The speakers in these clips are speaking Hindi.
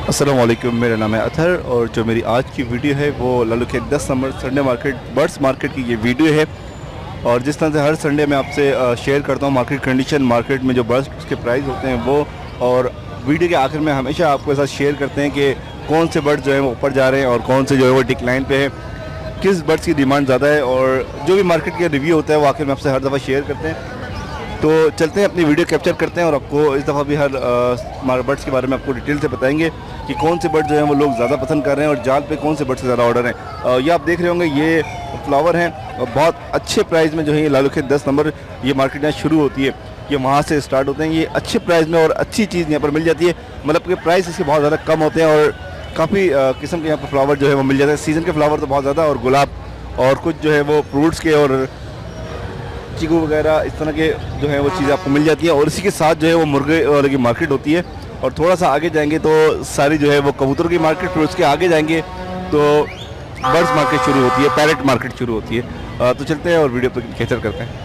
अस्सलाम वालेकुम, मेरा नाम है अतहर और जो मेरी आज की वीडियो है वो लालू के 10 number Sunday market birds market की ये वीडियो है। और जिस तरह से हर संडे मैं आपसे शेयर करता हूँ मार्केट कंडीशन, मार्केट में जो बर्ड्स के प्राइस होते हैं वो, और वीडियो के आखिर में हमेशा आपके साथ शेयर करते हैं कि कौन से बर्ड्स जो है वो ऊपर जा रहे हैं और कौन से जो है वो डिक्लाइन पे है, किस बर्ड्स की डिमांड ज़्यादा है, और जो भी मार्केट का रिव्यू होता है वो आखिर में आपसे हर दफ़ा शेयर करते हैं। तो चलते हैं अपनी वीडियो कैप्चर करते हैं और आपको इस दफ़ा भी हर बर्ड्स के बारे में आपको डिटेल से बताएंगे कि कौन से बर्ड जो हैं वो लोग ज़्यादा पसंद कर रहे हैं और जाल पे कौन से बर्ड से ज़्यादा ऑर्डर हैं। ये आप देख रहे होंगे, ये फ्लावर हैं और बहुत अच्छे प्राइस में जो है ये लालू के 10 नंबर ये मार्केट यहाँ शुरू होती है, ये वहाँ से स्टार्ट होते हैं। ये अच्छे प्राइस में और अच्छी चीज़ यहाँ पर मिल जाती है, मतलब कि प्राइस इसके बहुत ज़्यादा कम होते हैं और काफ़ी किस्म के यहाँ पर फ्लावर जो है वो मिल जाते हैं। सीज़न के फ्लावर तो बहुत ज़्यादा, और गुलाब और कुछ जो है वो फ्रूट्स के और चीकू वगैरह इस तरह के जो है वो चीज़ें आपको मिल जाती हैं। और इसी के साथ जो है वो मुर्गे वाले की मार्केट होती है, और थोड़ा सा आगे जाएंगे तो सारी जो है वो कबूतर की मार्केट, फिर उसके आगे जाएंगे तो बर्ड्स मार्केट शुरू होती है, पैरेट मार्केट शुरू होती है। तो चलते हैं और वीडियो पर कैप्चर करते हैं।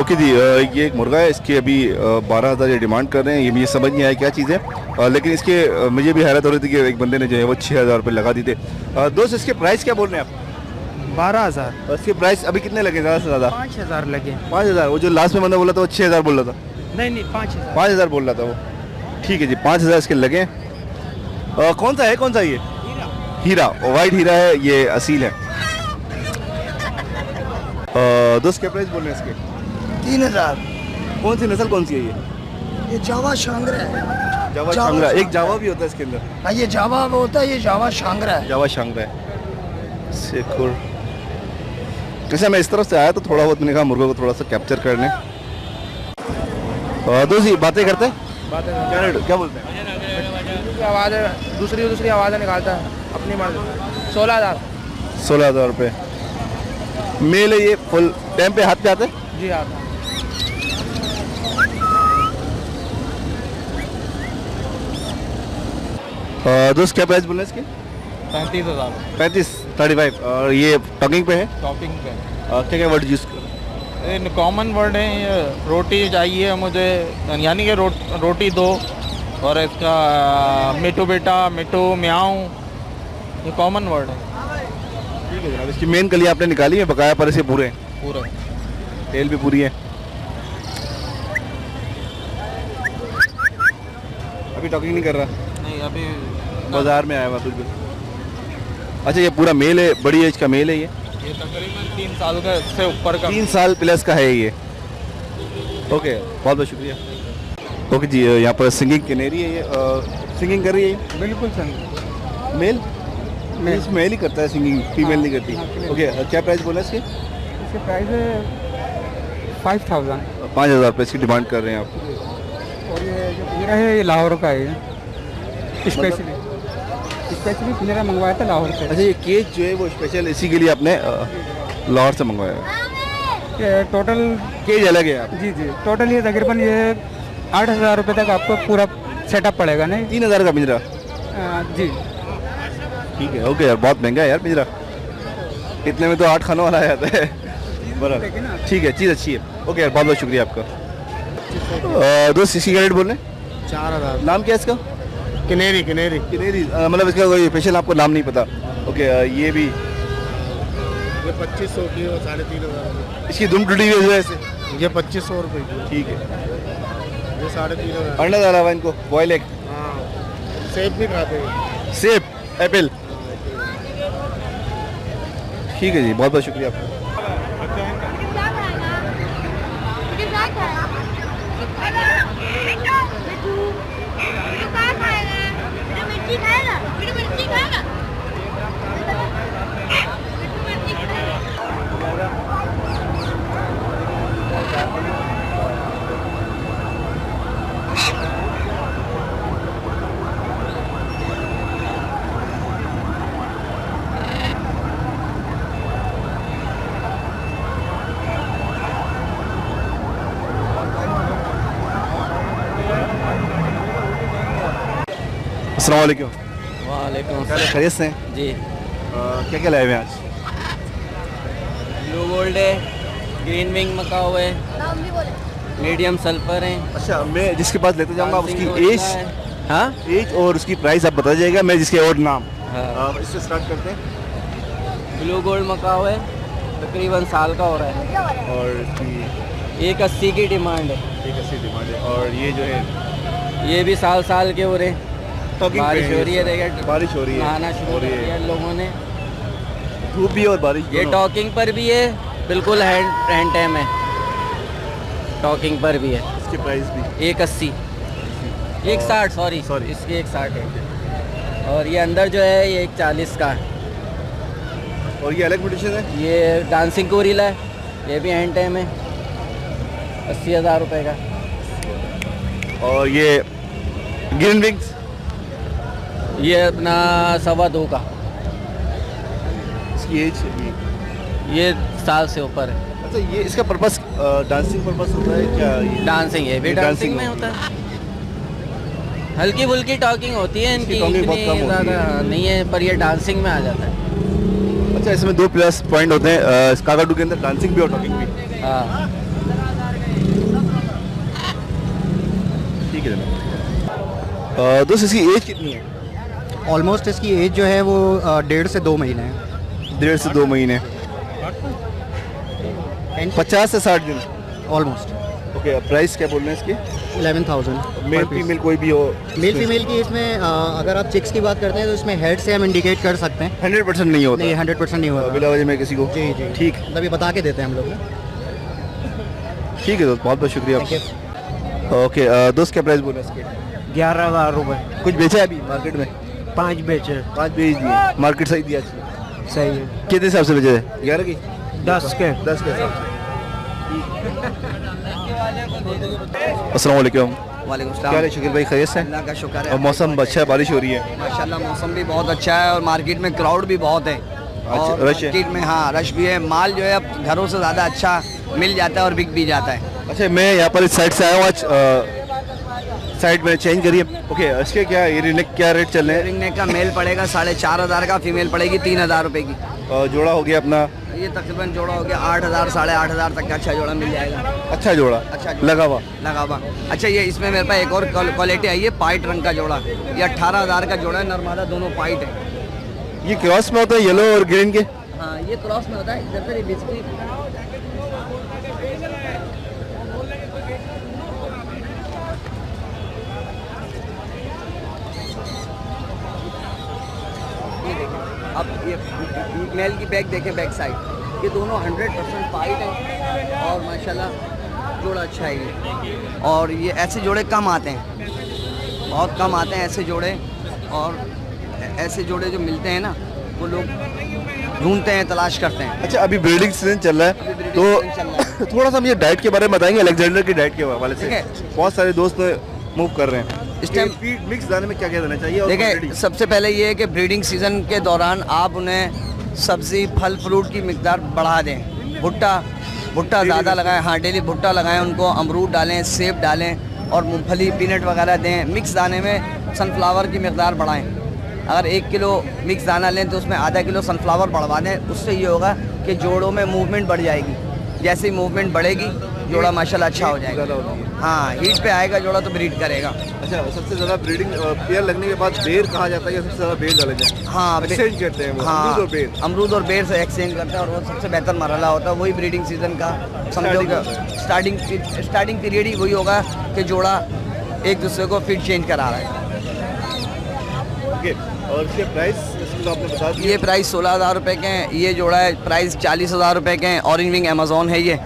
ओके जी, ये एक मुर्गा है, इसकी अभी 12,000 ये डिमांड कर रहे हैं। ये मुझे समझ नहीं आया क्या चीज़ है, लेकिन इसके मुझे भी हैरत हो रही थी कि एक बंदे ने जो है वो 6,000 रुपये लगा दी थे। दोस्त, इसके प्राइस क्या बोल रहे हैं आप? 12,000। इसके प्राइस अभी कितने लगे ज़्यादा से ज़्यादा? 5,000 लगे। 5,000? वो जो लास्ट में बंदा बोला था वो 6,000 बोल रहा था। नहीं 5,000। 5,000 बोल रहा था वो। ठीक है जी, 5,000 इसके लगे। कौन सा है, कौन सा ये? हीरा, वाइट हीरा है, ये असील है। दोस्त, क्या प्राइस बोल रहे हैं इसके? 3,000। कौन सी नस्ल कौन सी है ये जावा शांगरा है। जावा शांगरा। एक जावा भी होता है इसके अंदर। हाँ, ये जावा वो होता है, ये जावा शांगरा है। जावा शांगरा है। शेखुर। जैसे मैं इस तरफ से आया तो थोड़ा बहुत मैंने कहा मुर्गों को थोड़ा सा कैप्चर कर लें। दोस्त जी बातें करते हैं, क्या बोलते हैं? आवाज़ दूसरी आवाज़ें निकालता है अपनी मर्जी। 16,000। 16,000 रुपये मेल है ये। फुल टाइम पे हाथ पे आते हैं जी हाँ। दोस्त, क्या प्राइस बोल रहे हैं इसके? 35,000। 35 और ये टॉकिंग पे है? टॉपिंग पे क्या क्या वर्ड यूज़ कर? कॉमन वर्ड है ये। रोटी चाहिए मुझे, यानी कि रोटी दो, और इसका मिठू बेटा, मिठू म्याऊं, ये कॉमन वर्ड है। ठीक है जनाब, इसकी मेन कली आपने निकाली है, बकाया पर से पूरे पूरा तेल भी पूरी है। अभी टॉकिंग नहीं कर रहा? नहीं, अभी बाजार में आया हुआ बिल्कुल। अच्छा, ये पूरा मेल है, बड़ी एज का मेल है ये तकरीबन 3 साल का से ऊपर का। 3 साल प्लस का है ये। ओके, बहुत बहुत शुक्रिया। ओके जी, यहाँ पर सिंगिंग कैनेरी है ये। सिंगिंग कर रही है ये? बिल्कुल सही। मेल मेल ही करता है सिंगिंग, फीमेल नहीं करती। ओके, क्या प्राइस बोला इसके? इसके प्राइस है 5,000। 5,000 रुपये इसकी डिमांड कर रहे हैं आप। और ये जो पिंजरा है ये लाहौर का है, स्पेशली पिंजरा मंगवाया था लाहौर से। अच्छा, ये केज जो है वो स्पेशल इसी के लिए आपने लाहौर से मंगवाया है? ये टोटल केज अलग है आप? जी टोटल ये तकरीबन ये 8,000 रुपये तक आपको पूरा सेटअप पड़ेगा। नहीं 3,000 का पिंजरा? जी ठीक है। ओके यार, बहुत महंगा है यार पिंजरा, इतने में तो 8 खानों वाला आ जाता है। बराबर, ठीक है, चीज़ अच्छी है। ओके यार, बहुत बहुत शुक्रिया आपका। दोस्त, इसी का रेट बोल रहे हैं? 4,000। नाम क्या है इसका? किनेरी। मतलब इसका कोई स्पेशल आपको नाम नहीं पता? ओके, ये भी ये 2,500 की और 3,500। इसकी दुम टूटी हुई है ऐसे? ये 2,500 रुपये की। ठीक है। ये 3,500। अंडा डाला हुआ इनको, बॉयल एग। हाँ, सेब भी खाते हैं। सेब, एप्पल। ठीक है जी, बहुत बहुत शुक्रिया आपका। अस्सलाम वालेकुम। वालेकुम क्या खैरियत से हैं? जी। क्या क्या लाए हुए हैं आज? ब्लू गोल्ड है, ग्रीन विंग मकाओ है, मीडियम सल्फर है। अच्छा, मैं जिसके पास लेते जाऊंगा उसकी एज, हाँ एज और उसकी प्राइस आप बता जाइएगा, मैं जिसके और नाम। हाँ। इससे स्टार्ट करते हैं। ब्लू गोल्ड मकाओ है, तकरीबन साल का हो रहा है और इसकी 180 की डिमांड है। 180 डिमांड है। और ये जो है ये भी साल के हो रहे हैं। टॉकिंग बारिश पे हो रही है, देखिए बारिश हो रही है, नहाना शुरू हो कर रही दिया है, लोगों ने। धूप भी और बारिश ये दोनों। टॉकिंग पर भी है, बिल्कुल हैंड टाइम है, टॉकिंग पर भी है। इसकी प्राइस भी 180 160 सॉरी Sorry. इसकी 160 है। और ये अंदर जो है ये 140 का है। और ये अलग म्यूटेशन है। ये डांसिंग कोरिला है, ये भी हैंड टाइम है, 80,000 रुपये का। और ये ग्रीन विंग्स ये अपना 2.25 का, इसकी एज ये साल से ऊपर है। अच्छा, ये इसका पर्पस डांसिंग पर्पस होता है क्या? ये डांसिंग है भी, ये डांसिंग में dancing होता है। हल्की फुल्की टॉकिंग होती है इनकी, इसकी talking बहुत इतनी कम होती ज़्यादा नहीं है, पर ये डांसिंग में आ जाता है। अच्छा, इसमें 2 प्लस पॉइंट होते हैं, इस काकाटू के अंदर डांसिंग भी और टॉकिंग भी। हाँ ठीक है जनाब। दोस्त इसकी एज कितनी है? ऑलमोस्ट इसकी एज जो है वो 1.5 से 2 महीने है। 1.5 से 2 महीने, 50 से 60 दिन। ऑलमोस्ट ओके, प्राइस क्या बोल रहे हैं इसकी? 11,000। मेल फीमेल कोई भी हो? मेल फीमेल की इसमें अगर आप चिक्स की बात करते हैं तो इसमें हेड से हम इंडिकेट कर सकते हैं। 100% नहीं होता? नहीं, 100% नहीं होता। बिला वजह में किसी को? जी जी, ठीक। मतलब ये बता के देते हैं हम लोग। ठीक है दोस्त, बहुत बहुत शुक्रिया आपका। ओके दोस्त, क्या प्राइस बोल रहे हैं इसके? 11,000 रुपये। कुछ बेचा है अभी मार्केट में? 5 बेचे। 5 बेच दिए, मार्केट सही दिया अच्छी। सही है। कितने हिसाब से बेचे थे? 11 की? 10 के। 10 के हिसाब से। अस्सलाम वालेकुम। वालेकुम क्या है शकील भाई, खैरियत से? अल्लाह का शुक्र है। और मौसम अच्छा है, बारिश हो रही है माशाल्लाह, मौसम भी बहुत अच्छा है और मार्केट में क्राउड भी बहुत है। और रश है? मार्केट में हाँ रश भी है। माल जो है अब घरों से ज़्यादा अच्छा मिल जाता है और बिक भी जाता है। अच्छा, मैं यहाँ पर इस साइड से आया हूँ आज, साइड में चेंज करिए। ओके, इसके क्या ये रिंग क्या रेट चल रहे हैं? रिंग नेक का मेल पड़ेगा 4,500 का, फीमेल पड़ेगी 3,000 रुपये की। जोड़ा हो गया अपना, ये तकरीबन जोड़ा हो गया 8,000 8,500 तक का अच्छा जोड़ा मिल जाएगा। अच्छा जोड़ा, अच्छा जोड़ा। लगा हुआ। लगा हुआ। अच्छा, ये इसमें मेरे पास एक और क्वालिटी आई है, पाइट रंग का जोड़ा। ये 18,000 का जोड़ा है, नरमादा दोनों पाइट है। ये क्रॉस में होता है येलो और ग्रीन के? हाँ, ये क्रॉस में होता है। इधर से ये बिस्किट अब ये मेल की बैक देखें, बैक साइड, ये दोनों 100% पाइट है और माशाल्लाह जोड़ा अच्छा है ये। और ये ऐसे जोड़े कम आते हैं, बहुत कम आते हैं ऐसे जोड़े। और ऐसे जोड़े जो मिलते हैं ना, वो लोग ढूंढते हैं, तलाश करते हैं। अच्छा, अभी ब्रीडिंग सीजन चल रहा है, अभी तो breeding season चल रहा थोड़ा सा मुझे डाइट के बारे में बताएंगे, अलेक्जेंडर की डाइट के हवाले से? ठीक है। बहुत सारे दोस्त मूव कर रहे हैं इस टाइम। फीड मिक्स दाने में क्या क्या देना चाहिए? और देखें, quantity? सबसे पहले ये है कि ब्रीडिंग सीज़न के दौरान आप उन्हें सब्ज़ी फल फ्रूट की मिकदार बढ़ा दें। भुट्टा ज़्यादा लगाएं। हाँ, डेली भुट्टा लगाएं उनको, अमरूद डालें, सेब डालें और मूंगफली पीनट वगैरह दें। मिक्स दाने में सनफ्लावर की मिकदार बढ़ाएं। अगर 1 किलो मिक्स दाना लें तो उसमें आधा किलो सनफ्लावर बढ़वा दें। उससे ये होगा कि जोड़ों में मूवमेंट बढ़ जाएगी। जैसे ही मूवमेंट बढ़ेगी, जोड़ा माशाल्लाह अच्छा हो जाएगा। ज़्यादा होती है। हाँ, हीट पे आएगा जोड़ा तो ब्रीड करेगा। अच्छा, सबसे ज़्यादा ब्रीडिंग पेयर लगने के बाद बेर कहा जाता है, या सबसे ज़्यादा बेर डाले जाए? हाँ, एक्सचेंज करते हैं वो, हाँ, अमरूद और बेर। अमरूद और बेर से एक्सचेंज करते हैं और वो सबसे बेहतर मरहला होता है। वही ब्रीडिंग सीजन का समझो कि स्टार्टिंग पीरियड ही वही होगा कि जोड़ा एक दूसरे को फिट चेंज करा रहा है। ओके, और इसके प्राइस इसको आपने बता दिया? ये प्राइस 16,000 रुपये के हैं। ये जोड़ा है प्राइस 40,000 रुपये के हैं। ऑरेंज विंग अमेजोन है ये।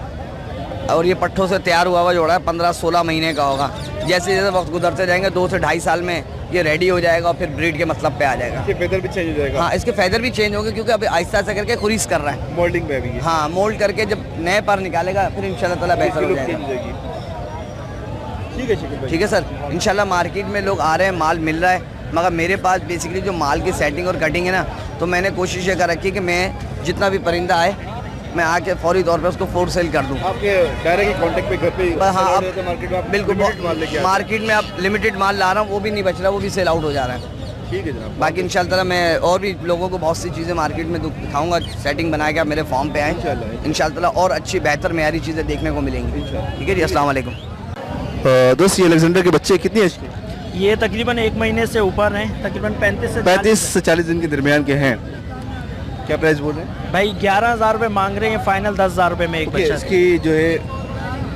और ये पट्ठों से तैयार हुआ हुआ जोड़ा है, 15-16 महीने का होगा। जैसे जैसे वक्त गुजरते जाएंगे 2 से 2.5 साल में ये रेडी हो जाएगा और फिर ब्रीड के मतलब पे आ जाएगा। इसके फेदर भी चेंज हो जाएगा? हाँ, इसके फैदर भी चेंज होंगे क्योंकि अभी आहिस्ता आहिस्ता करके खुरीस कर रहा है। मोल्डिंग में भी है। हाँ, मोल्ड करके जब नए पर निकालेगा फिर इंशाल्लाह ताला बेहतर हो इसकी जाएगा। look change हो जाएगी। ठीक है शकील भाई। ठीक है सर, इंशाल्लाह मार्केट में लोग आ रहे हैं, माल मिल रहा है। मगर मेरे पास बेसिकली जो माल की सेटिंग और कटिंग है ना, तो मैंने कोशिश ये कर रखी है कि मैं जितना भी परिंदा आए मैं आके फौरी तौर पे उसको फोर सेल कर दूँ। आपके डायरेक्ट कांटेक्ट पे घर पे हाँ, मार्केट में आप बिल्कुल limited माल लेके आते हैं? मार्केट में अब लिमिटेड माल ला रहा हूँ, वो भी नहीं बच रहा, वो भी सेल आउट हो जा रहा है। ठीक है जनाब। बाकी इंशाल्लाह मैं और भी लोगों को बहुत सी चीज़ें मार्केट में दिखाऊंगा, सेटिंग बना के आप मेरे फॉर्म पे आए इंशाल्लाह और अच्छी बेहतर मेयारी चीज़ें देखने को मिलेंगी। ठीक है जी, अस्सलाम वालेकुम। दोस्त ये अलेक्जेंडर के बच्चे कितनी एज के? ये तकरीबन 1 महीने से ऊपर हैं, तकरीबन 35 से 40 दिन के दरमियान के हैं। क्या प्राइस बोल रहे हैं भाई? 11,000 रुपये मांग रहे हैं, फाइनल 10,000 रुपये में एक बच्चा। इसकी जो है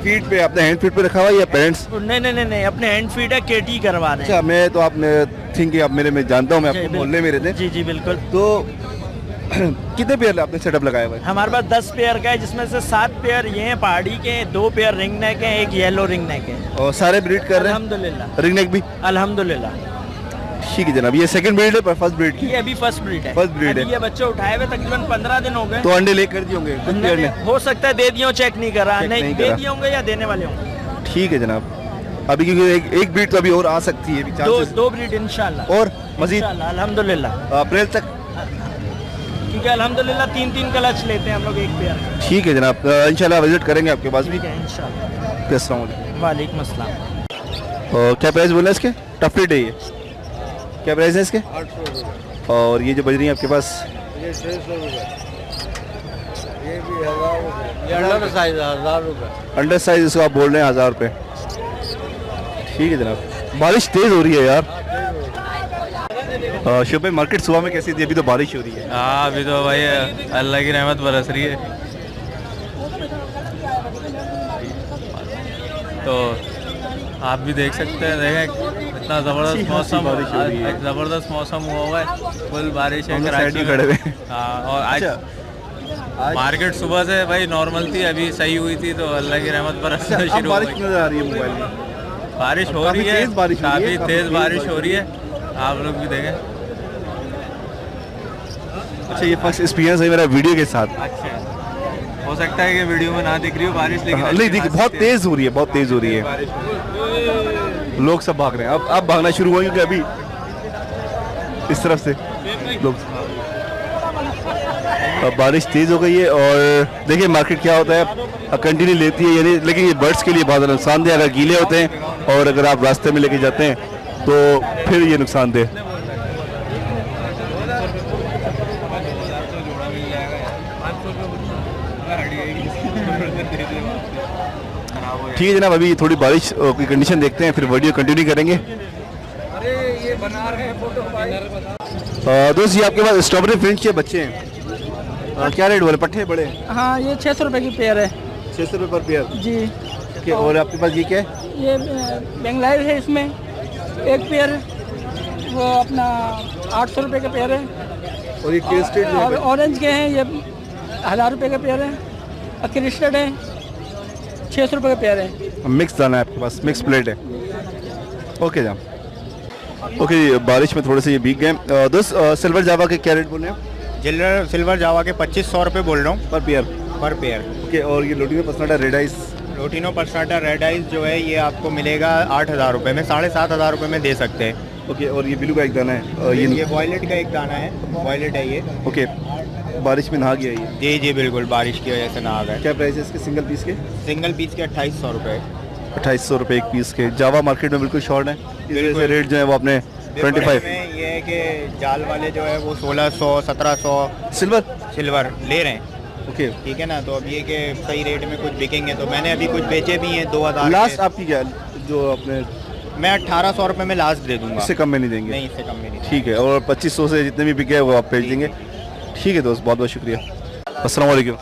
फीट पे अपने हैंड फीट पे रखा हुआ है या पेरेंट्स? नहीं, अपने हैंड फीड है, केटी करवा रहे हैं। अच्छा, मैं तो आप थिंक आप मेरे में जानता हूँ, मैं आपको मोहल्ले में रहते हैं। जी जी बिल्कुल। तो कितने पेयर आपने सेटअप लगाया हुआ है? हमारे पास 10 पेयर का है, जिसमें से 7 पेयर ये हैं पहाड़ी के, 2 पेयर रिंग नेक हैं, एक येलो रिंग नेक है। और सारे ब्रीड कर रहे हैं? अल्हम्दुलिल्लाह। रिंग नेक भी? अल्हम्दुलिल्लाह। ठीक है जनाब। ये सेकंड ब्रीड है पर फर्स्ट ब्रीड की? ये अभी फर्स्ट ब्रीड है। फर्स्ट ब्रीड है। ये बच्चे उठाए हुए तकरीबन 15 दिन हो गए। तो अंडे ले कर दिए होंगे कुछ पेयर ने? हो सकता है दे दिए हो, चेक नहीं करा, चेक नहीं नहीं दे करा। दिए होंगे या देने वाले होंगे। ठीक है जनाब। अभी क्योंकि एक ब्रीड तो अभी और आ सकती है, दो ब्रीड इंशाल्लाह और मजीद अल्हम्दुलिल्लाह अप्रैल तक, क्योंकि अल्हम्दुलिल्लाह 3 क्लच लेते हैं हम लोग एक पेयर। ठीक है जनाब। इंशाल्लाह विजिट करेंगे आपके पास भी। ठीक है इंशाल्लाह। अस्सलाम वालेकुम। वालेकुम अस्सलाम। और क्या प्राइस बोले इसके? टफलेट है ये? क्या प्राइस है इसके? 800। और ये जो बज रही है आपके पास? ये 600 रुपये। ये भी 1000 रुपये। अंडर साइज 1000 रुपये। अंडर साइज इसको आप बोल रहे हैं 1000 रुपये। ठीक है जनाब। बारिश तेज़ हो रही है यार। शुभ भाई, मार्केट सुबह में कैसी थी? अभी तो बारिश हो रही है। हाँ, अभी तो भाई अल्लाह की रहमत बरस रही है। तो आप भी देख सकते हैं, देखें इतना ज़बरदस्त मौसम, ज़बरदस्त मौसम हुआ है, फुल बारिश है कराची में। खड़े हुए। हाँ, और आज मार्केट सुबह से भाई नॉर्मल थी, अभी सही हुई थी, तो अल्लाह की रहमत बरसना शुरू हो बारिश गई। नजर आ रही है मोबाइल में? बारिश हो रही है, काफ़ी तेज़ बारिश हो रही है, आप लोग भी देखें। अच्छा, ये फर्स्ट एक्सपीरियंस है मेरा वीडियो के साथ। अच्छा, हो सकता है कि वीडियो में ना दिख रही हो बारिश, लेकिन नहीं दिख, बहुत तेज़ हो रही है, बहुत तेज़ हो रही है। लोग सब भाग रहे हैं। अब भागना शुरू हुआ क्योंकि अभी इस तरफ से लोग, अब बारिश तेज़ हो गई है। और देखिए मार्केट क्या होता है, कंटिन्यू लेती है यानी, लेकिन ये बर्ड्स के लिए बहुत नुकसानदेह। अगर गीले होते हैं और अगर आप रास्ते में लेके जाते हैं तो फिर ये नुकसानदेह। ठीक है जनाब, अभी थोड़ी बारिश की कंडीशन देखते हैं, फिर वीडियो कंटिन्यू करेंगे। दोस्त ये आपके पास स्ट्रॉबेरी फ्रेंच के बच्चे हैं, क्या रेट बोले? पट्टे बड़े? हाँ, ये 600 रुपये की पेयर है। 600 रुपये पर पेयर? जी। okay, और आपके पास ये क्या है? ये बेंगलाइज है, इसमें एक पेयर वो अपना 800 रुपये का पेयर है। और ये केस्टेड और ऑरेंज के हैं, ये 1000 रुपये का पेयर है। क्रिस्टड है, 600 रुपये का पेयर है। मिक्स दाना है आपके पास, मिक्स प्लेट है। ओके जाम। ओके, बारिश में थोड़े से ये भीग गए। दोस्त सिल्वर जावा के क्या रेट बोल रहे हैं? सिल्वर जावा के 2500 रुपये बोल रहा हूँ पर पेयर? पर पेयर। ओके, और ये लोटिनो पसनाटा रेड आइस? लोटिनो पसनाटा रेड आइस जो है ये आपको मिलेगा 8000 रुपये में, 7500 रुपये में दे सकते हैं। ओके, और ये ब्लू का एक दाना है? और ये वॉयलेट का एक दाना है, वॉयलेट है ये। ओके, बारिश में नहा गया ये? जी जी बिल्कुल, बारिश की वजह से नहा गए। क्या प्राइस है इसके सिंगल पीस के? सिंगल पीस के 2800 रुपये। 2800 रुपये एक पीस के। जावा मार्केट में बिल्कुल शॉर्ट है, इस वजह से रेट जो है वो अपने 25। में ये है कि जाल वाले जो है वो 1600 1700 सिल्वर ले रहे हैं। ओके, ठीक है ना, तो अब ये कि सही रेट में कुछ बिकेंगे, तो मैंने अभी कुछ बेचे भी हैं 2000। लास्ट आपकी क्या जो अपने? मैं 1800 रुपये में लास्ट दे दूंगा, इससे कम में नहीं देंगे? नहीं, इससे कम में नहीं। ठीक है, और 2500 से जितने भी बिके वो आप भेज देंगे। ठीक है दोस्त, बहुत बहुत शुक्रिया। अस्सलाम वालेकुम।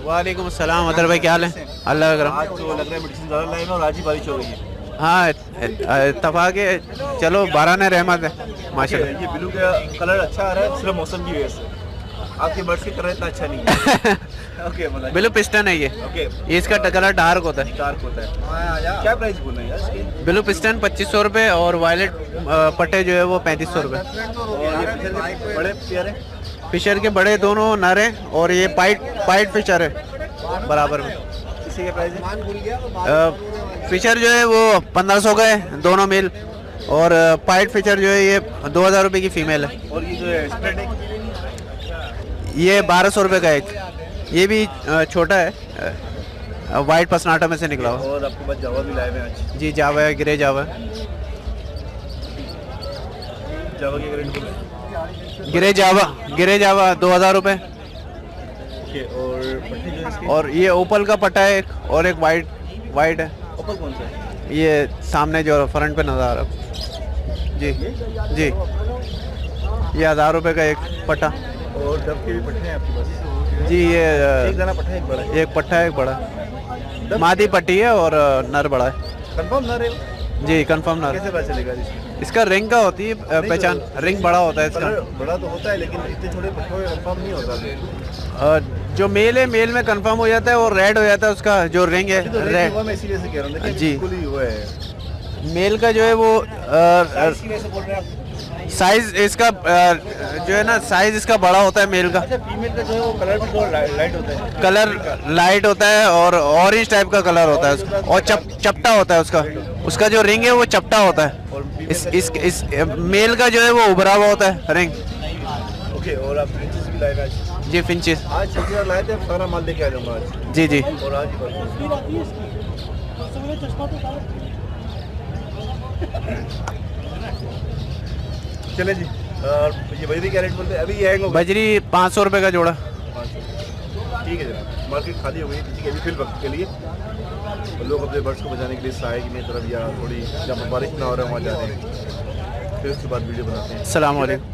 वालेकुम अस्सलाम। अदर भाई क्या हाल है? अल्लाह का करम। आज तो लग रहा है मेडिसिन ज़्यादा लाए में और आज ही बारिश हो गई है। हाँ, इत्तफाक है, चलो बारह ने रहमत है माशाल्लाह। ये ब्लू का कलर अच्छा आ रहा है सिर्फ मौसम की वजह से, आपके बर्ड्स के कलर इतना अच्छा नहीं है। ओके, ब्लू पिस्टन है ये। ओके, ये इसका कलर डार्क होता है। डार्क होता है। क्या प्राइस बोल रहे हैं यार इसके? ब्लू पिस्टन 2500 रुपये और वायलेट पट्टे जो है वो 3500 रुपये। और ये फिशर के बड़े प्यारे? फिशर के बड़े दोनों नर हैं और ये पाइट फिशर है बराबर में। इसी का प्राइस है? फिशर जो है वो 1500 का है दोनों मेल, और पाइट फिशर जो है ये 2000 रुपये की फीमेल है। और ये जो है स्प्रेड है ये 1200 रुपये का एक, ये भी छोटा है, वाइट पसनाटा में से निकला हुआ। और आपके पास जावा भी लाए हुए हैं आज? जी, जावा है, ग्रे जावा है। जावा के रेट बोले? गिरे जावा 2000 रुपये। ओके, और पट्टे जो है इसके? और ये ओपल का पट्टा है एक, और एक वाइट है। ओपल कौन सा है? ये सामने जो फ्रंट पे नजर आ रहा है। जी जी, ये 1000 रुपये का एक पट्टा। और डब के भी पट्टे हैं आपके पास? जी ये एक दाना पट्टा है, एक बड़ा है? एक पट्टा है, एक बड़ा। मादी पट्टी है और नर बड़ा है। कंफर्म ना रहे? जी कंफर्म नर। कैसे पता चलेगा इसमें? इसका रिंग का होती है पहचान, रिंग बड़ा होता है इसका। बड़ा तो होता है लेकिन इतने छोटे पट्टों में कंफर्म नहीं होता। जो मेल है, मेल में कंफर्म हो जाता है और रेड हो जाता है उसका जो रिंग है तो रेड। मैं इसीलिए से कह रहा हूँ जी। बिल्कुल ही हुआ है। मेल का जो है वो कैसे बोल रहे हैं आप? साइज इसका जो है ना, साइज इसका बड़ा होता है मेल का। अच्छा, फीमेल का जो है वो कलर भी बहुत लाइट होता है। कलर लाइट होता है और ऑरेंज टाइप का कलर होता है उसका, और चपटा होता है उसका जो रिंग है वो चपटा होता है। इस मेल का जो है वो उभरा हुआ होता है रिंग। ओके, और आप फिंचेस भी लाए आज? जी फिंचेस आज छत्तीसगढ़ लाए थे, सारा माल लेके आ जाऊंगा आज। जी जी। और आज ही चले जी। ये बजरी क्या रेट बोलते हैं अभी? ये आएंगे बजरी 500 रुपये का जोड़ा। ठीक है जनाब, मार्केट खाली हो गई ठीक है अभी फिल वक्त के लिए। और लोग अपने बर्ड्स को बचाने के लिए साए की तरफ या थोड़ी जहाँ पर बारिश ना हो रहा है वहाँ जा रहे हैं। फिर उसके बाद वीडियो बनाते हैं। अस्सलाम वालेकुम।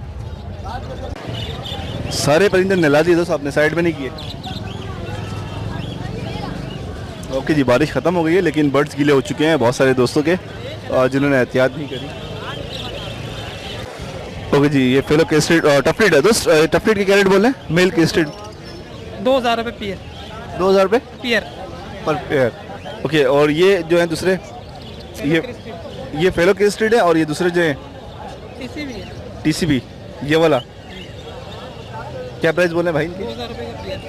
सारे परिंदे नहला दिए दोस्त, आपने साइड में नहीं किए। ओके जी, बारिश ख़त्म हो गई है लेकिन बर्ड्स गीले हो चुके हैं बहुत सारे दोस्तों के, जिन्होंने एहतियात नहीं करी। ओके जी, ये फेलो केस्टेड टफलेट है दोस्त। टफलेट के क्या रेट बोल रहे हैं? मेल केस्टेड 2000 रुपये पेयर। 2000 रुपये पेयर पर पेयर। ओके, और ये जो है दूसरे, ये फेलो केस्टेड है और ये दूसरे जो है टीसीबी, ये वाला क्या प्राइस बोल रहे हैं भाई इनके? 2000 रुपये का पेयर।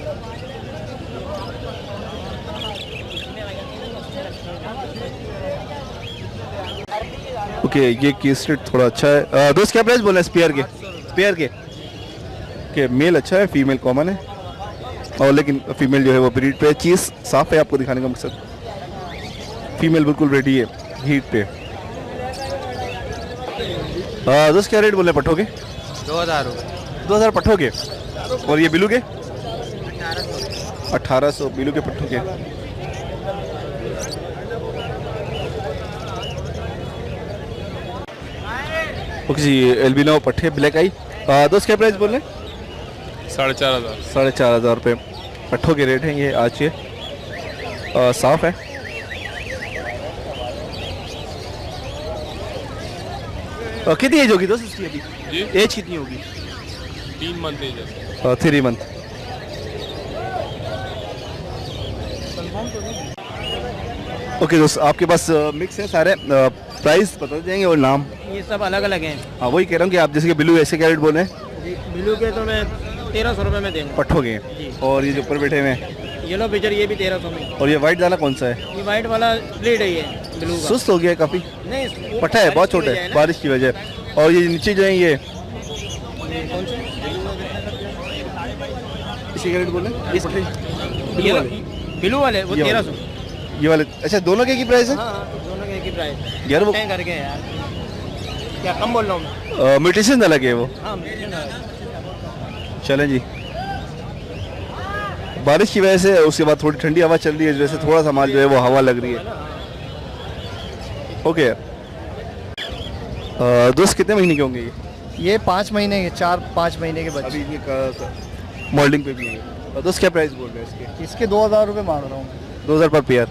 ओके, ये केस्टेड थोड़ा अच्छा है दोस्त। क्या प्राइस बोल रहे हैं स्पेयर के? स्पेयर के मेल अच्छा है, फीमेल कॉमन है, और लेकिन फीमेल जो है वो ब्रीड पे। चीज़ साफ है, आपको दिखाने का मकसद। फीमेल बिल्कुल रेडी है हीट पे। दोस्त क्या रेट बोल रहे हैं पट्ठों के? 2000 रुपये। 2000 पट्ठों के। और ये बिलू के? 1800 बिलू के पट्ठों के। ओके जी, एल्बिनो पट्ठे ब्लैक आई। दोस्त क्या प्राइस बोल रहे हैं? 4500। 4500 रुपये पट्ठों के रेट हैं ये आज के। साफ है। कितनी एज होगी दोस्त इसकी अभी? जी, एज कितनी होगी? 3 मंथ एज है। 3 मंथ। ओके दोस्त, आपके पास मिक्स है सारे। प्राइस बता जाएंगे और नाम? ये सब अलग अलग हैं। हाँ वही कह रहा हूँ कि आप जैसे कि बिलू ऐसे क्या रेट बोल रहे हैं? जी, ब्लू के तो मैं 1300 रुपये में देंगे। पट्ठों के। जी। और ये जो ऊपर बैठे हुए हैं, येलो पिजर ये भी 1300 में। और ये वाइट दाना कौन सा है? ये वाइट वाला ब्रीड है ये ब्लू का। सुस्त हो गया है काफ़ी। नहीं, वो पट्टा है बहुत छोटा है बारिश की वजह। और ये नीचे जो है ये कौन सा? इसी का रेट बोल रहे हैं? येलो ब्लू वाले वो ये वाले। 1300। ये वाले अच्छा, दोनों के एक ही प्राइस है? हाँ, दोनों के एक ही प्राइस। यार वो तय करके यार, क्या कम बोल रहा हूँ? म्यूटेशन अलग है वो। हाँ, चलें जी, बारिश की वजह से उसके बाद थोड़ी ठंडी हवा चल रही है, इस वजह से थोड़ा सा माल जो है वो हवा लग रही है। ओके दोस्त, कितने महीने के होंगे ये 5 महीने के, 4-5 महीने के बच्चे। अभी ये मोल्डिंग पे भी है। दोस्त क्या प्राइस बोल रहे हैं इसके? इसके 2000 रुपये मांग रहा हूँ। 2000 पर पेयर।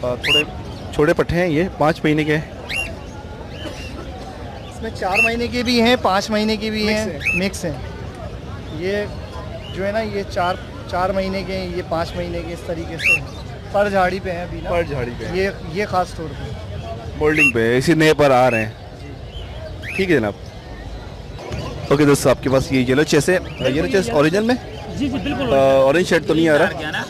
थोड़े छोटे पट्टे हैं ये, 5 महीने के हैं। इसमें 4 महीने के भी हैं, 5 महीने के भी हैं, मिक्स हैं। ये जो है ना, ये 4 महीने के हैं, ये 5 महीने के, इस तरीके से पर झाड़ी पे हैं अभी ना। पर झाड़ी पे ये खास तौर पे मोल्डिंग पे है, इसी नए पर आ रहे हैं। ठीक है जनाब। ओके दोस्तों, आपके पास ये येलो चेस है। येलो चेस ओरिजिनल में? जी जी बिल्कुल। ऑरेंज शर्ट तो नहीं आ रहा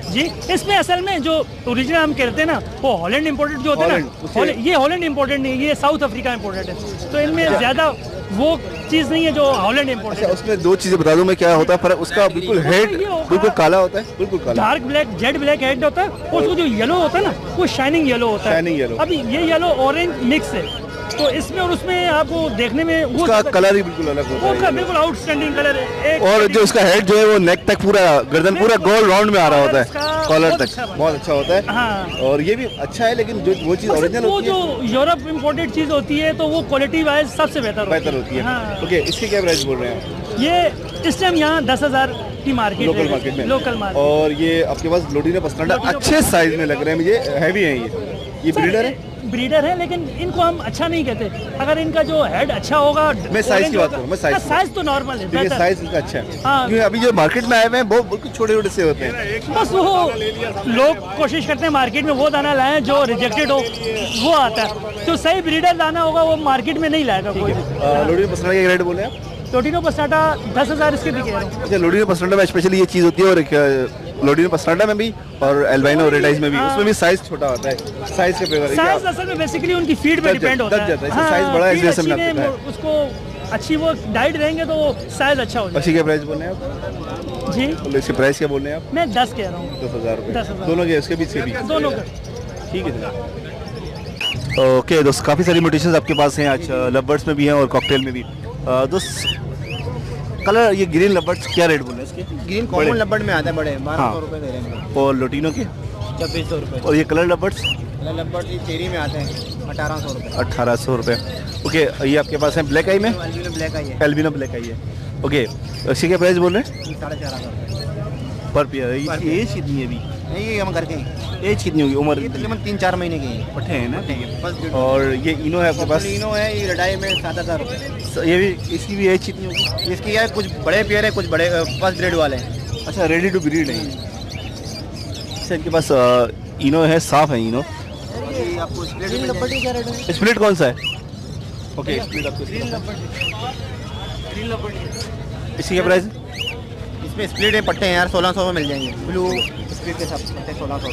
जी, इसमें असल में जो ओरिजिनल हम कहते हैं ना, वो हॉलैंड इंपोर्टेड जो होता है ना, ये हॉलैंड इंपोर्टेड नहीं, ये साउथ अफ्रीका इंपोर्टेड है। तो इनमें ज़्यादा वो चीज़ नहीं है जो हॉलैंड इंपोर्टेड है। उसमें 2 चीज़ें बता दूं मैं क्या होता है फ़र्क। उसका बिल्कुल हेड बिल्कुल काला होता है, बिल्कुल काला, dark black, Z black head होता है, और उसको जो येलो होता है ना, वो शाइनिंग येलो होता है। Shining yellow. अभी ये येलो ऑरेंज मिक्स है, तो इसमें और उसमें आपको देखने में वो उसका कलर ही बिल्कुल अलग होता है। बिल्कुल आउटस्टैंडिंग कलर है। और जो उसका हेड जो है वो नेक तक पूरा गर्दन पूरा गोल राउंड में आ रहा होता इसका है, कॉलर बहुत तक अच्छा बना बहुत अच्छा होता है। हाँ। और ये भी अच्छा है, लेकिन जो वो चीज़ ओरिजिनल वो होती जो है यूरोप इम्पोर्टेड चीज़ होती है तो वो क्वालिटी वाइज सबसे बेहतर होती है। हाँ। ओके, इसके क्या प्राइस बोल रहे हैं आप? ये इस टाइम यहाँ 10,000 की मार्केट लोकल मार्केट में? Local market. और ये आपके पास लोडिनो पसंद अच्छे साइज में लग रहे हैं मुझे, हैवी है ये ब्रीडर है? ब्रीडर है, लेकिन इनको हम अच्छा नहीं कहते। अगर इनका जो हेड अच्छा होगा, मैं साइज की बात करूँ, मैं साइज तो नॉर्मल है, देखिए साइज इनका अच्छा है। हाँ। क्योंकि अभी जो मार्केट में आए हुए हैं वो छोटे छोटे से होते हैं। बस वो लोग कोशिश करते हैं मार्केट में वो दाना लाएं जो रिजेक्टेड हो, वो आता है। जो सही ब्रीडर दाना होगा वो मार्केट में नहीं लाएगा कोई। लोडिनो पसंद के रेट बोले आप? लोडिनो पसाटा 10,000 इसके भी कह रहे हैं। अच्छा, लोडिनो पसंदा में स्पेशली ये चीज़ होती है, और एक लोडिनो पसंदा में भी और एल्बाइनो रेड आइज में भी, उसमें भी साइज छोटा होता है। साइज के पेपर साइज असल में बेसिकली उनकी फीड पे डिपेंड होता है। साइज बड़ा है, जैसे feed अच्छी है, उसको अच्छी वो डाइट रहेंगे तो साइज अच्छा हो जाएगा। अच्छी क्या प्राइस बोल रहे हैं आप? जी, तो इसके प्राइस क्या बोल रहे हैं आप? मैं 10 कह रहा हूँ। 10,000 रुपये 10,000 दोनों के, इसके बीच के भी दोनों का। ठीक है। ओके दोस्त, काफ़ी सारी म्यूटेशंस आपके पास हैं आज, लवर्स में भी हैं और कॉकटेल में भी। दोस्त कलर ये ग्रीन लवर्स क्या रेट बोले इसके? ग्रीन कॉमन लबड़ में आता है बड़े, 1200 रुपये दे रहे हैं। और लोटिनो के 2600 रुपये। और ये कलर लवर्स लबड़ चेरी में आते हैं 1800 रुपये। 1800 रुपये। ओके, ये आपके पास है ब्लैक आई में? एल्बिनो ब्लैक आई है। एल्बिनो ब्लैक आई है। ओके, इसके क्या प्राइस बोल रहे हैं? 4,500 पर पेयर। एज कितनी है अभी? नहीं, ये हम करके हैं। एज कितनी होगी उम्र? ये तकरीबन 3-4 महीने की है। पट्टे हैं ना? बस। और ये इनो है आपके पास? इनो है, ये रडाई में 7,000 रुपये। ये भी, इसकी भी एज कितनी होगी? इसकी है कुछ बड़े पेयर है, कुछ बड़े फर्स्ट ग्रेड वाले हैं। अच्छा, रेडी टू ब्रीड है। अच्छा, इनके पास इनो है, साफ है इनो। आपको स्प्लिट स्प्लिट कौन सा है? ओके, स्प्लिट आपको इसकी क्या प्राइस है? इसमें स्प्लिट है, पट्टे हैं यार 1600 में मिल जाएंगे। ब्लू स्प्लिट के साथ पट्टे 1600।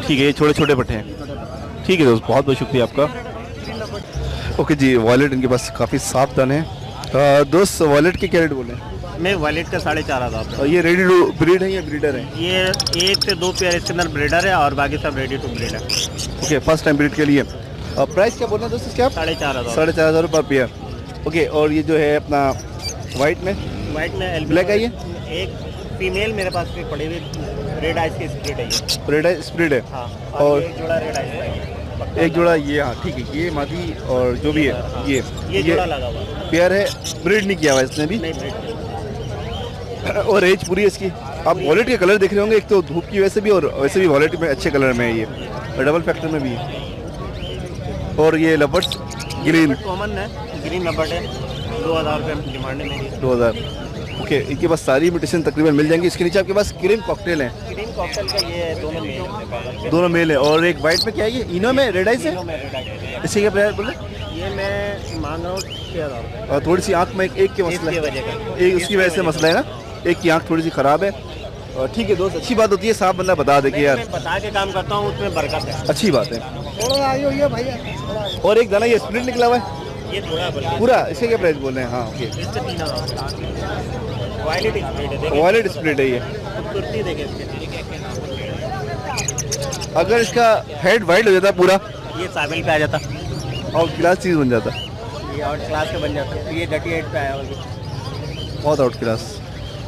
ठीक है, ये छोटे छोटे पट्टे हैं। ठीक है दोस्त, बहुत बहुत शुक्रिया आपका। ओके जी, वॉलेट इनके पास काफ़ी साफ दाने हैं। दोस्त वॉलेट के क्या रेट बोले? मैं वॉलेट का 4,500। और ये रेडी टू ब्रीड है या ब्रीडर है? ये 1 से 2 पेयर इसके अंदर ब्रीडर है और बाकी सब रेडी टू ब्रीड है। ओके, फर्स्ट टाइम ब्रीड के लिए। प्राइस क्या बोल रहे हैं दोस्त इसके आप? 4,500। 4,500 पर पेयर। ओके, और ये जो है अपना वाइट में ब्लैक आई है? एक फीमेल मेरे पास भी पड़ी हुई रेड आइस की स्प्लिट है ये। रेड आई स्प्लिट है। हाँ, और एक जोड़ा रेड आइस है। एक जोड़ा ये, हाँ ठीक है, ये मादी और जो भी है ये जोड़ा लगा हुआ है। पेयर है, ब्रीड नहीं किया हुआ इसने भी। नहीं ब्रीड। और एज पूरी है इसकी। आप वॉलेट के कलर देख रहे होंगे, एक तो धूप की वजह से भी और वैसे भी वॉलेट में अच्छे कलर में है ये, और डबल फैक्टर में भी है। और ये लवर्स ग्रीन कॉमन है, ग्रीन लबड़ है, 2,000 रुपये डिमांड है मेरी। 2000। ओके, इनके पास सारी म्यूटेशन तकरीबन मिल जाएंगी। इसके नीचे आपके पास क्रीम कॉकटेल है। ग्रीन कॉकटेल का ये दोनों मेल है। दोनों मेल है। और एक वाइट में क्या है ये? इनो में रेड आइस है? इससे क्या प्राइस बोले? ये मैं मांग रहा हूँ 6,000 रुपये। और थोड़ी सी आँख में एक के मसला है, एक उसकी वजह से मसला है ना, एक की आँख थोड़ी सी ख़राब है। और ठीक है दोस्त, अच्छी बात होती है, साफ बंदा बता दे कि यार बता के काम करता हूँ, उसमें बरकत है। अच्छी बात है। और एक दाना ये स्प्लिट निकला हुआ है ये थोड़ा पूरा, इसके क्या प्राइस बोल रहे हैं? हाँ ओके, इससे 3,000। वॉलेट स्प्लिट है ये। खूबसूरती देखे इसके। अगर इसका हेड वाइड हो जाता पूरा, ये साबिल पे आ जाता और क्लास चीज़ बन जाता। ये आउट क्लास का बन जाता। ये 38 पे आया और बहुत आउट क्लास।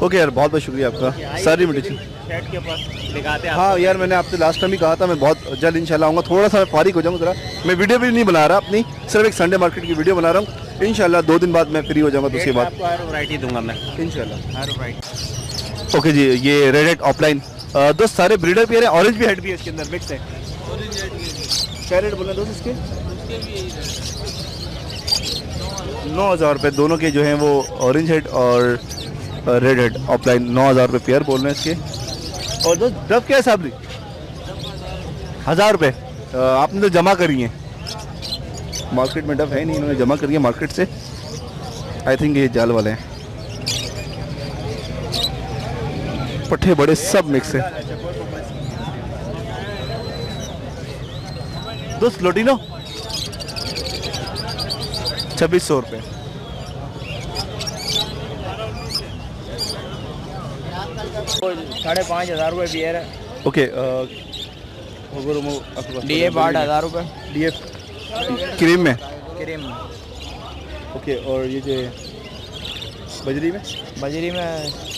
ओके यार, बहुत बहुत शुक्रिया आपका। सारी म्यूटेशन सेट के ऊपर दिखाते हैं। हाँ यार, मैंने आपसे लास्ट टाइम ही कहा था मैं बहुत जल्द इंशाल्लाह आऊँगा। थोड़ा सा मैं फारिग हो जाऊँगा ज़रा, मैं वीडियो भी नहीं बना रहा अपनी, सिर्फ एक संडे मार्केट की वीडियो बना रहा हूँ। इंशाल्लाह 2 दिन बाद मैं फ्री हो जाऊँगा, तो उसके बाद आपको हर वैरायटी दूंगा मैं इंशाल्लाह। हर वैरायटी। ओके जी, ये रेड हेड ऑफलाइन दोस्त सारे ब्रीडर पेयर है, ऑरेंज भी हेड भी है इसके अंदर, मिक्स है। क्या रेट बोल रहे दोस्त इसके? 9,000 रुपये दोनों के जो हैं वो, ऑरेंज हेड और रेड हेड ऑफलाइन 9,000 रुपये पेयर बोल रहे हैं इसके। और दोस्त डब क्या है साबरी? 1,000 रुपये आपने तो जमा करी हैं मार्केट में। डब है नहीं, इन्होंने जमा करी है मार्केट से। आई थिंक ये जाल वाले हैं। पट्टे बड़े सब मिक्स है। दोस्त लोटिनो 2600 रुपये। 5,500 रुपये बियर है। ओके, DF 8,000 रुपये। DF क्रीम में क्रीम ओके, और ये जो बजरी में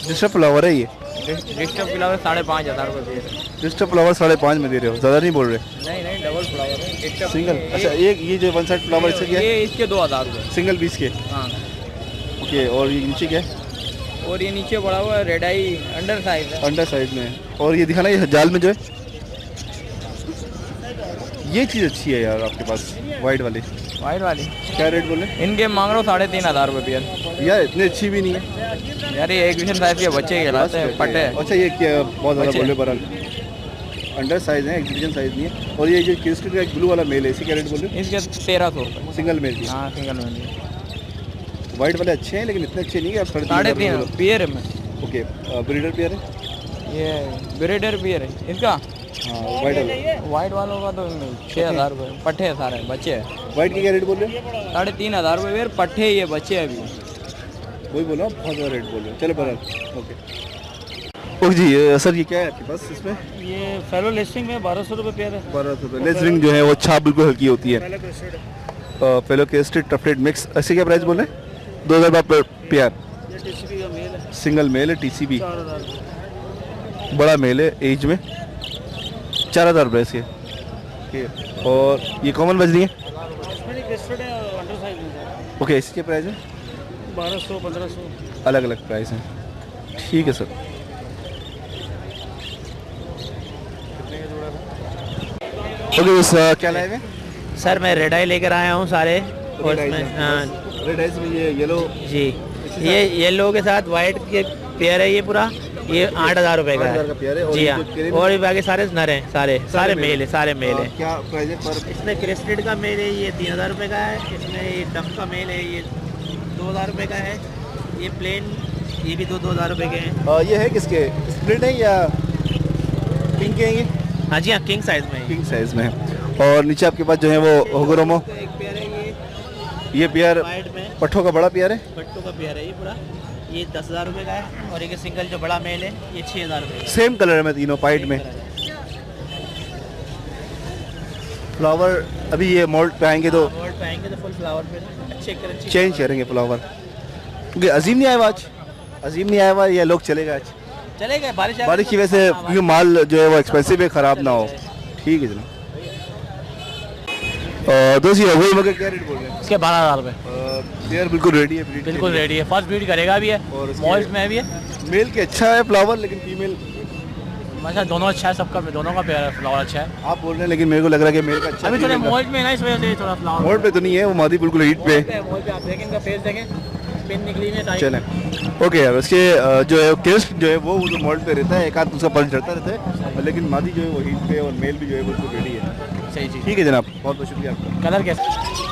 डिस्टर्ब फ्लावर है ये, फ्लावर 5,500 रुपये पीस है। डिस्टर्ब फ्लावर 5.5 में दे रहे हो, ज़्यादा नहीं बोल रहे? नहीं डबल फ्लावर है सिंगल। अच्छा, एक ये जो वन साइड फ्लावर इससे क्या है? ये इसके 2,000 रुपये सिंगल पीस के। हाँ। ओके, और ये नीचे क्या है? और ये नीचे बड़ा हुआ है रेड आई अंडर साइज है। अंडर साइड में। और ये दिखाना, ये जाल में जो है ये चीज़ अच्छी है यार आपके पास, वाइट वाली। क्या रेट बोले? इनके मांग रहा हूँ 3,500 रुपये पेयर। यार इतनी अच्छी भी नहीं है यार ये एग्जीबिशन साइज के बच्चे खिलाते हैं पट्टे। अच्छा, ये क्या बहुत ज़्यादा बोले बरल अंडर साइज है, एग्जीबिशन साइज नहीं है। और ये जो क्रिस्टल का एक ब्लू वाला मेल है, इसी क्या रेट बोले? इसके 1,300 रुपये सिंगल मेल की। हाँ सिंगल में। वाइट वाले अच्छे हैं लेकिन इतने अच्छे नहीं है आप 3,500 पेयर में। ओके, ब्रीडर पेयर है ये ब्रीडर पेयर है इसका। हाँ, वाइट वालों का तो 6,000 रुपये पट्टे है, सारे बच्चे हैं। वाइट के क्या रेट बोल रहे हो? 3,500 रुपये पेयर पट्टे, ये बच्चे अभी वही बोलो, बहुत ज़्यादा रेट बोल रहे हो। चलो बरल ओके जी। सर ये क्या है आपके पास इसमें? ये फेलो लेस्टिंग में 1,200 रुपये पेयर है। 1,200 रुपये। लेस रिंग जो है वो छाप बिल्कुल हल्की होती है। फेलो केस्टेड टफलेट मिक्स, ऐसे क्या प्राइस बोले? 2,000 रुपये पेयर। TCB का मेल है, सिंगल मेल है, TCB 4,000। बड़ा मेल है एज में, 4,000 रुपये से। ओके, और ये कॉमन बजरी है? ओके, इसके प्राइस है 1200 1500 अलग अलग प्राइस हैं। ठीक है सर। ओके सर, क्या लाए हैं? सर मैं रेड आई लेकर आया हूँ सारे। और इसमें हाँ रेड आइज में ये येलो जी, ये येलो के साथ वाइट के पेयर है ये पूरा। ये 8,000 रुपये का है जी हाँ। और ये बाकी सारे नर हैं, सारे मेल है, सारे मेल है। क्या प्राइस है पर? इसमें क्रेस्टेड का मेल है, ये 3,000 रुपये का है। इसमें ये डफ का मेल है, ये 2,000 रुपये का है। ये प्लेन, ये भी 2,000 रुपये के हैं। ये है किसके, स्प्लिट है या किंग के हैं ये? हाँ जी हाँ, किंग साइज़ में। किंग साइज़ में। और नीचे आपके पास जो है वो होगोरोमो, एक पेयर है ये पेयर वाइट में, पट्ठों का बड़ा पेयर है। पट्टों का पेयर है ये पूरा। ये 10,000 रुपये का है। और एक सिंगल जो बड़ा मेल है ये 6,000 रुपये का। सेम कलर में तीनों, वाइट में। फ्लावर अभी ये मोल्ड पे आएंगे तो मोल्ड पे आएंगे तो फुल फ्लावर पे अच्छे चेंज करेंगे फ्लावर। क्योंकि अजीम नहीं आया हुआ आज, अजीम नहीं आया हुआ, ये लोग चलेगा आज, चलेगा बारिश की वजह से, क्योंकि माल जो है वो एक्सपेंसिव है, ख़राब ना हो। ठीक है जनाब। दोस्तों वही मगर क्या रेट बोल रहे हैं? इसके 12,000 रुपये। पेयर बिल्कुल रेडी है, बिल्कुल रेडी है, फर्स्ट ब्रीड करेगा भी है और मॉल्स में भी है। मेल के अच्छा है फ्लावर, लेकिन फीमेल अच्छा दोनों अच्छा है, सबका दोनों का पेयर फ्लावर अच्छा है। आप बोल रहे हैं, लेकिन मेरे को लग रहा है कि मेल का अच्छा। अभी थोड़े मॉल्स में है ना, इस वजह से थोड़ा फ्लावर मोल्ड पे तो नहीं है, वो मादी बिल्कुल हीट पे। मॉल पे आप देखें, इनका फेस देखें, पिन निकली हुई है। चलें ओके यार। उसके जो है केस्ट जो है वो मोल्ड पे रहता है, एक आध उसका पंच चढ़ता रहता है, लेकिन मादी जो है वो हीट पे, और मेल भी जो है बिल्कुल रेडी है। सही चीज़। ठीक है जनाब, बहुत बहुत शुक्रिया आपका। कलर कैसे?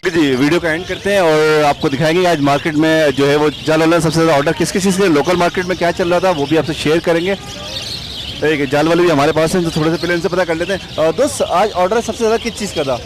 जी वीडियो का एंड करते हैं और आपको दिखाएंगे आज मार्केट में जो है वो जाल वाला सबसे ज़्यादा ऑर्डर किस किस चीज़ के, लोकल मार्केट में क्या चल रहा था वो भी आपसे शेयर करेंगे। एक जाल वाले भी हमारे पास हैं, तो थोड़े से पहले इनसे पता कर लेते हैं। दोस्त आज ऑर्डर सबसे ज़्यादा किस चीज़ का था?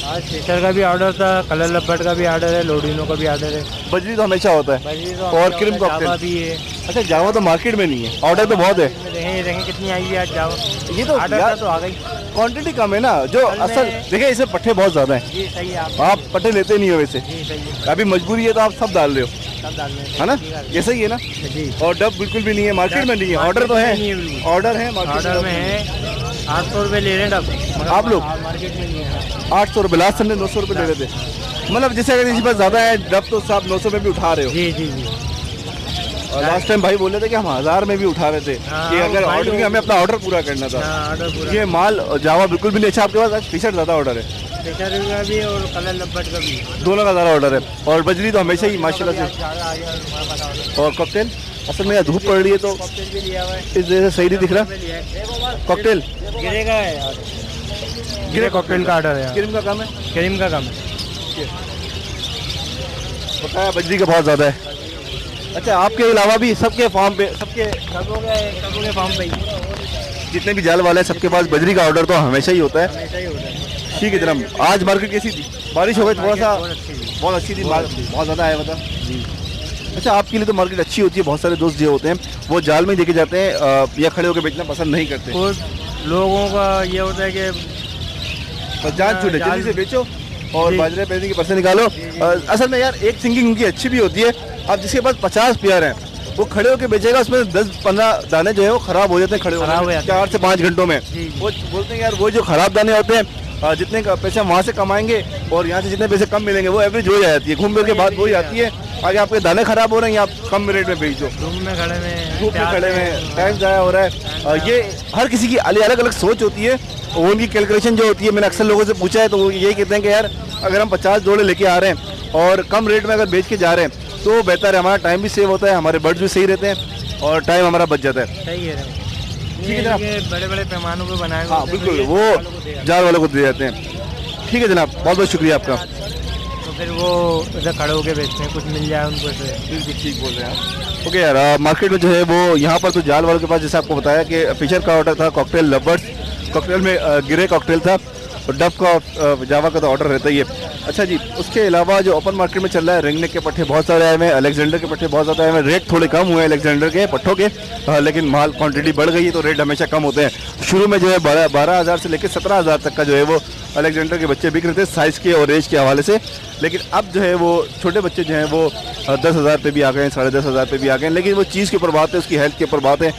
आज फिशर का भी ऑर्डर था, कलर लब्बट का भी ऑर्डर है, लोडिनो का भी ऑर्डर है। बजरी तो हमेशा होता है, और क्रीम कॉकटेल भी है। अच्छा जावा तो मार्केट में नहीं है, ऑर्डर तो बहुत है। देखें कितनी आई है आज जावा, ये तो ऑर्डर तो आ गई, क्वांटिटी कम है ना, जो असल देखिए इसमें पट्टे बहुत ज़्यादा हैं। जी सही है, आप पट्टे लेते नहीं हो वैसे, जी सही है, अभी मजबूरी है तो आप सब डाल रहे हो, सब डाल रहे हैं, है ना, ये सही है ना जी। और डब बिल्कुल भी नहीं है, मार्केट में नहीं है, ऑर्डर तो है, ऑर्डर है, ऑर्डर में है। 800 रुपये ले रहे हैं डब आप लोग, मार्केट में नहीं है। 800 रुपये, लास्ट संडे 900 रुपये ले रहे थे, मतलब जैसे अगर किसी पास ज़्यादा है डब तो आप 900 में भी उठा रहे हो। जी जी जी। और लास्ट टाइम भाई बोले थे कि हम 1000 में भी उठा रहे थे, कि अगर ऑर्डर में हमें अपना ऑर्डर पूरा करना था। ऑर्डर पूरा, ये माल जावा बिल्कुल भी नहीं अच्छा, आपके पास आज टी शर्ट ज़्यादा ऑर्डर है, फिशर का भी और कलर लब्बट का भी, दोनों का ज़्यादा ऑर्डर है। और बजरी तो हमेशा ही माशाल्लाह से, और कॉकटेल असल में यहाँ धूप पड़ रही है तो इस वजह से सही नहीं दिख रहा। कॉकटेल गिरेगा है यार, गिरे कॉकटेल का ऑर्डर है, क्रीम का काम है, क्रीम का काम है। बताया बजरी का बहुत ज़्यादा है। अच्छा, आपके अलावा भी सबके फार्म पे, सबके फार्म पे जितने भी जाल वाले हैं सबके पास बजरी का ऑर्डर तो हमेशा ही होता है। ठीक है जनाब, आज मार्केट कैसी थी? बारिश हो गई थोड़ा सा, बहुत अच्छी थी, बहुत ज़्यादा आया बता। अच्छा, आपके लिए तो मार्केट अच्छी होती है, बहुत सारे दोस्त जो होते हैं वो जाल में देखे जाते हैं या खड़े होकर बेचना पसंद नहीं करते। कुछ लोगों का ये होता है कि बस जान छूटे, जल्दी से बेचो और बाजरे पैसे के पैसे निकालो। असल में यार एक सिंगिंग उनकी अच्छी भी होती है। अब जिसके पास 50 पेयर हैं वो खड़े होकर बेचेगा, उसमें 10-15 दाने जो है वो खराब हो जाते हैं, खड़े होकर 4 से 5 घंटों में। वो बोलते हैं यार वो जो खराब दाने होते हैं, जितने का पैसे हम वहाँ से कमाएंगे और यहाँ से जितने पैसे कम मिलेंगे वो एवरेज हो जाती है, घूम फिर के बाद वही आती है। आगे आपके दाने खराब हो रहे हैं, आप कम रेट में बेच दो, धूप में खड़े में टाइम ज़ाया हो रहा है। ये हर किसी की अलग अलग सोच होती है, वो उनकी कैलकुलेशन जो होती है। मैंने अक्सर लोगों से पूछा है तो वो यही कहते हैं कि यार अगर हम 50 जोड़े लेके आ रहे हैं और कम रेट में अगर बेच के जा रहे हैं तो बेहतर है, हमारा टाइम भी सेव होता है, हमारे बर्ड्स भी सही रहते हैं और टाइम हमारा बच जाता है। सही है, ठीक है जनाब, बड़े-बड़े पैमानों पे बनाए हुए। हाँ बिल्कुल, वो जाल वालों को दे जाते हैं। ठीक है जनाब, बहुत बहुत शुक्रिया आपका। तो फिर वो इधर खड़े होकर बेचते हैं, कुछ मिल जाए उनको से। बिल्कुल ठीक बोल रहे हैं। ओके यार, मार्केट में जो है वो यहाँ पर तो जाल वालों के पास जैसे आपको बताया कि फिशर का ऑर्डर था, कॉकटेल लवर्स, कॉकटेल में गिरे कॉकटेल था और डब का जावा का तो ऑर्डर रहता ही है। अच्छा जी, उसके अलावा जो ओपन मार्केट में चल रहा है, रिंगनेक के पट्टे बहुत सारे आए हुए हैं, अलेक्जेंडर के पट्टे बहुत ज़्यादा आए हुए हैं। रेट थोड़े कम हुए हैं अलेक्जेंडर के पट्टों के, लेकिन माल क्वांटिटी बढ़ गई है तो रेट हमेशा कम होते हैं। शुरू में जो है 12,000 से लेकर 17,000 तक का जो है वो अलेक्जेंडर के बच्चे बिक रहे थे साइज़ के और एज के हवाले से, लेकिन अब जो है वो छोटे बच्चे जो हैं वो 10,000 पे भी आ गए हैं, 10,500 पे भी आ गए हैं। लेकिन वो चीज़ के ऊपर बात है, उसकी हेल्थ के ऊपर बात है।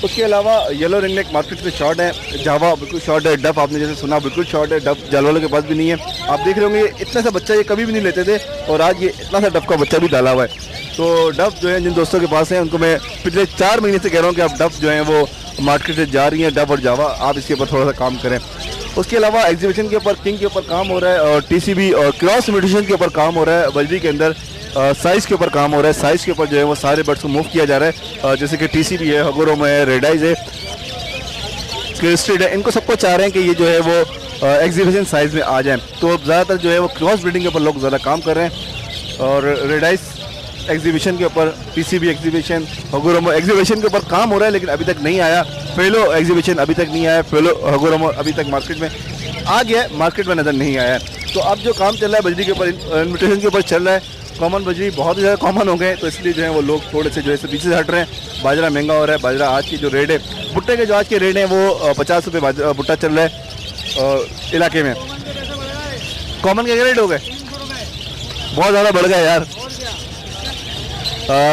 उसके अलावा येलो रिंगनेक मार्केट में शॉर्ट है, जावा बिल्कुल शॉर्ट है, डफ आपने जैसे सुना बिल्कुल शॉर्ट है, डफ जाल वालों के पास भी नहीं है। आप देख रहे होंगे इतना सा बच्चा ये कभी भी नहीं लेते थे और आज ये इतना सा डफ का बच्चा भी डाला हुआ है। तो डफ जो है जिन दोस्तों के पास है उनको मैं पिछले 4 महीने से कह रहा हूँ कि आप डफ जो है वो मार्केट से जा रही हैं, डफ और जावा, आप इसके ऊपर थोड़ा सा काम करें। उसके अलावा एग्जीबिशन के ऊपर किंग के ऊपर काम हो रहा है और TCB और क्रॉस म्यूटेशन के ऊपर काम हो रहा है। बजरी के अंदर साइज़ के ऊपर काम हो रहा है, साइज़ के ऊपर जो है वो सारे बर्ड्स को मूव किया जा रहा है, जैसे कि TCB है, हगोरोम है, रेडाइज है, क्रिस्टेड है, इनको सबको चाह रहे हैं कि ये जो है वो एग्जीबिशन साइज़ में आ जाए। तो ज़्यादातर जो है वो क्रॉस ब्रीडिंग के ऊपर लोग ज़्यादा काम कर रहे हैं और रेडाइज एग्जीबिशन के ऊपर, TCB एग्जीबिशन, हगोरोमो एग्जीबिशन के ऊपर काम हो रहा है, लेकिन अभी तक नहीं आया। फेलो एग्जीबिशन अभी तक नहीं आया, फेलो हगोरोमो अभी तक मार्केट में आ गया, मार्केट में नज़र नहीं आया। तो अब जो काम चल रहा है बजरी के ऊपर, इन्विटेशन के ऊपर चल रहा है। कॉमन बजरी बहुत ही ज़्यादा कॉमन हो गए, तो इसलिए जो है वो लोग थोड़े से जो है पीछे से हट रहे हैं। बाजरा महंगा हो रहा है, बाजरा आज की जो रेट है, भुट्टे के जो आज के रेट हैं वो 50 रुपये भुट्टा चल रहा है इलाके में। कॉमन के रेट हो गए बहुत ज़्यादा बढ़ गए यार,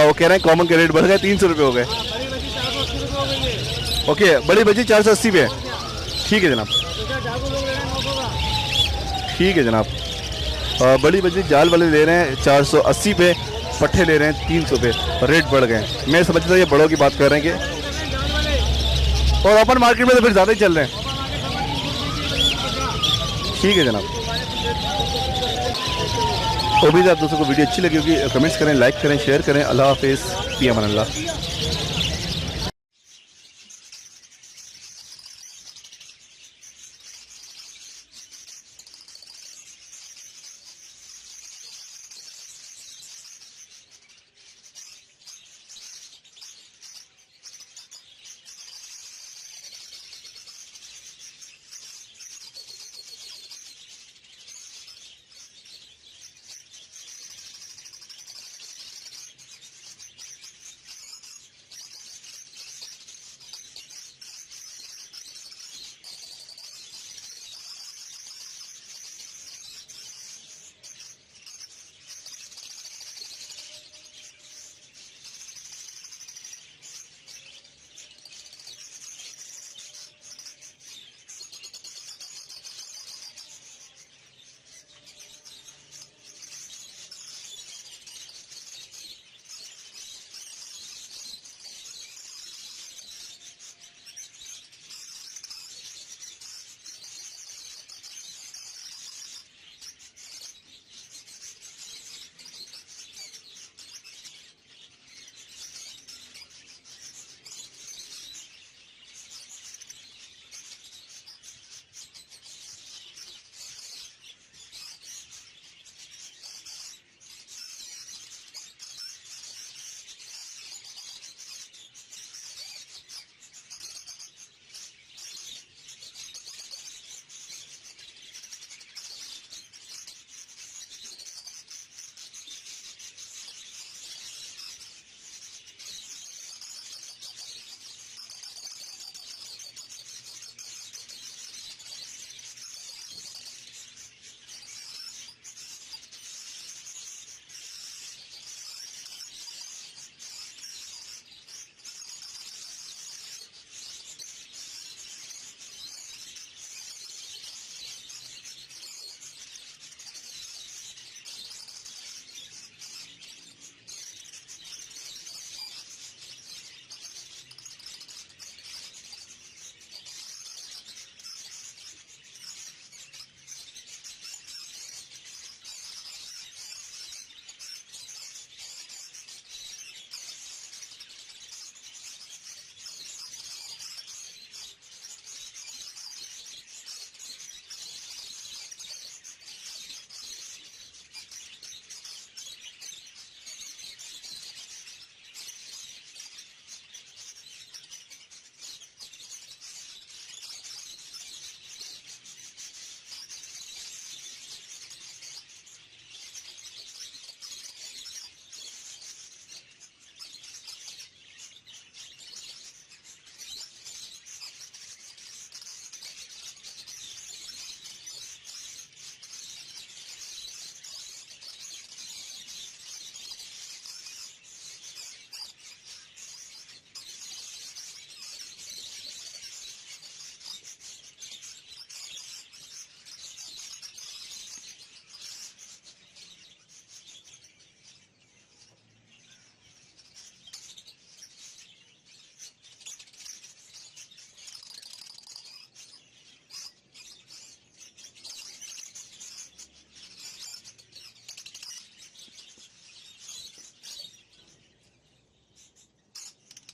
वो कह रहे हैं कॉमन के रेट बढ़ गए, 300 रुपये हो गए। ओके, बड़ी बजरी 480 पे है। ठीक है जनाब, ठीक है जनाब। बड़ी बजरी जाल वाले ले रहे हैं 480 पे, पट्टे ले रहे हैं 300 पे, रेट बढ़ गए हैं। मैं समझता हूँ ये बड़ों की बात कर रहे हैं कि, और ओपन मार्केट में तो फिर ज़्यादा ही चल रहे हैं। ठीक है जनाब, उम्मीद है आप दोस्तों को वीडियो अच्छी लगी होगी। कमेंट्स करें, लाइक करें, शेयर करें। अल्लाह हाफिज़, फी अमान अल्लाह।